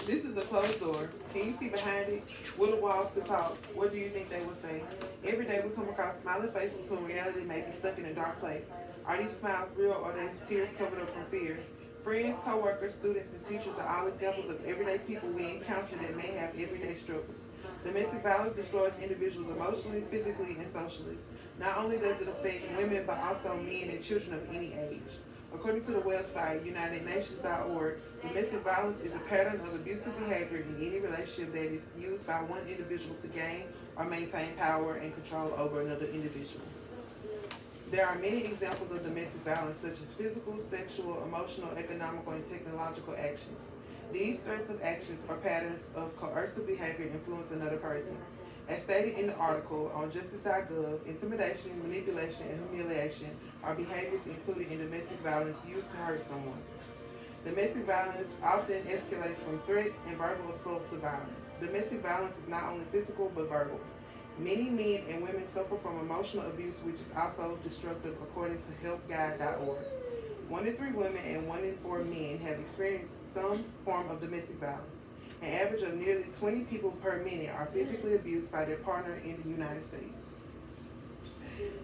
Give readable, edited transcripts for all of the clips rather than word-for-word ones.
This is a closed door. Can you see behind it? Will the walls could talk? What do you think they would say? Every day we come across smiling faces who in reality may be stuck in a dark place. Are these smiles real or are they tears covered up from fear? Friends, co-workers, students, and teachers are all examples of everyday people we encounter that may have everyday struggles. Domestic violence destroys individuals emotionally, physically, and socially. Not only does it affect women, but also men and children of any age. According to the website UnitedNations.org, domestic violence is a pattern of abusive behavior in any relationship that is used by one individual to gain or maintain power and control over another individual. There are many examples of domestic violence, such as physical, sexual, emotional, economical, and technological actions. These threats of actions or patterns of coercive behavior influence another person. As stated in the article on justice.gov, intimidation, manipulation, and humiliation are behaviors included in domestic violence used to hurt someone. Domestic violence often escalates from threats and verbal assault to violence. Domestic violence is not only physical but verbal. Many men and women suffer from emotional abuse, which is also destructive, according to helpguide.org. 1 in 3 women and 1 in 4 men have experienced some form of domestic violence. An average of nearly 20 people per minute are physically abused by their partner in the United States.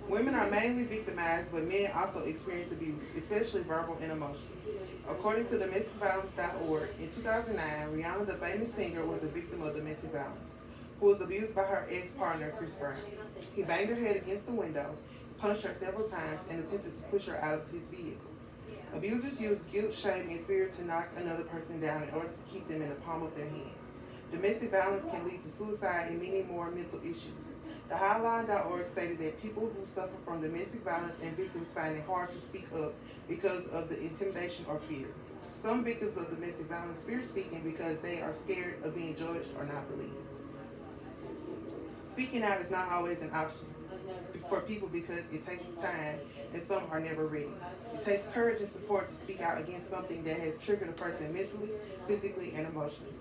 Women are mainly victimized, but men also experience abuse, especially verbal and emotional. According to domesticviolence.org, in 2009, Rihanna, the famous singer, was a victim of domestic violence, who was abused by her ex-partner, Chris Brown. He banged her head against the window, punched her several times, and attempted to push her out of his vehicle. Abusers use guilt, shame, and fear to knock another person down in order to keep them in the palm of their hand. Domestic violence can lead to suicide and many more mental issues. The Hotline.org stated that people who suffer from domestic violence and victims find it hard to speak up because of the intimidation or fear. Some victims of domestic violence fear speaking because they are scared of being judged or not believed. Speaking out is not always an option for people because it takes time and some are never ready. It takes courage and support to speak out against something that has triggered a person mentally, physically, and emotionally.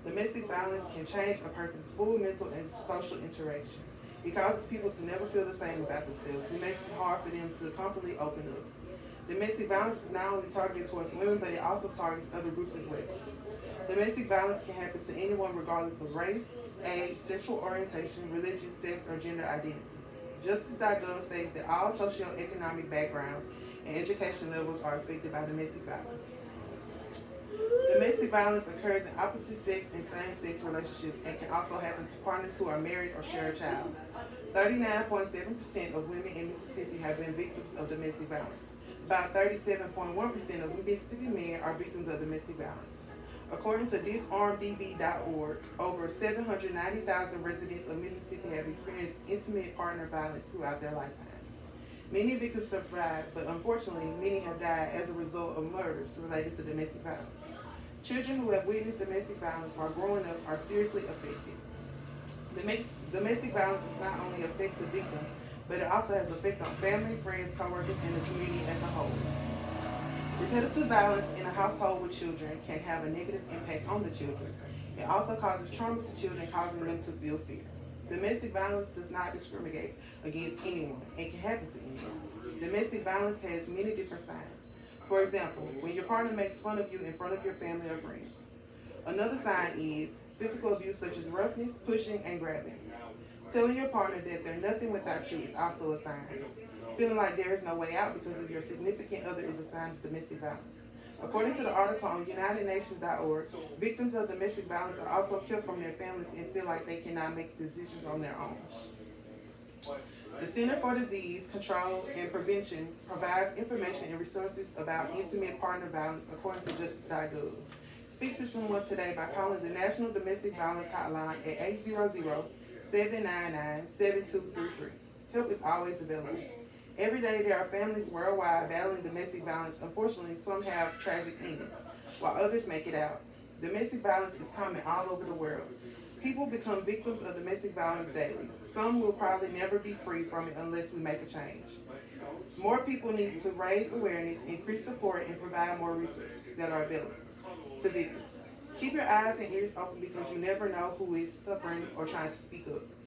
Domestic violence can change a person's full mental and social interaction. It causes people to never feel the same about themselves. It makes it hard for them to comfortably open up. Domestic violence is not only targeted towards women, but it also targets other groups as well. Domestic violence can happen to anyone regardless of race, age, sexual orientation, religion, sex, or gender identity. Justice.gov states that all socioeconomic backgrounds and education levels are affected by domestic violence. Domestic violence occurs in opposite sex and same-sex relationships and can also happen to partners who are married or share a child. 39.7% of women in Mississippi have been victims of domestic violence. About 37.1% of Mississippi men are victims of domestic violence. According to disarmdv.org, over 790,000 residents of Mississippi have experienced intimate partner violence throughout their lifetimes. Many victims survived, but unfortunately, many have died as a result of murders related to domestic violence. Children who have witnessed domestic violence while growing up are seriously affected. Domestic violence does not only affect the victim, but it also has an effect on family, friends, co-workers, and the community as a whole. Repetitive violence in a household with children can have a negative impact on the children. It also causes trauma to children, causing them to feel fear. Domestic violence does not discriminate against anyone and can happen to anyone. Domestic violence has many different signs. For example, when your partner makes fun of you in front of your family or friends. Another sign is physical abuse such as roughness, pushing, and grabbing. Telling your partner that they're nothing without you is also a sign. Feeling like there is no way out because of your significant other is a sign of domestic violence. According to the article on UnitedNations.org, victims of domestic violence are also killed from their families and feel like they cannot make decisions on their own. The Center for Disease Control and Prevention provides information and resources about intimate partner violence according to Justice.gov. Speak to someone today by calling the National Domestic Violence Hotline at 800-799-7233. Help is always available. Every day there are families worldwide battling domestic violence. Unfortunately, some have tragic endings, while others make it out. Domestic violence is common all over the world. People become victims of domestic violence daily. Some will probably never be free from it unless we make a change. More people need to raise awareness, increase support, and provide more resources that are available to victims. Keep your eyes and ears open because you never know who is suffering or trying to speak up.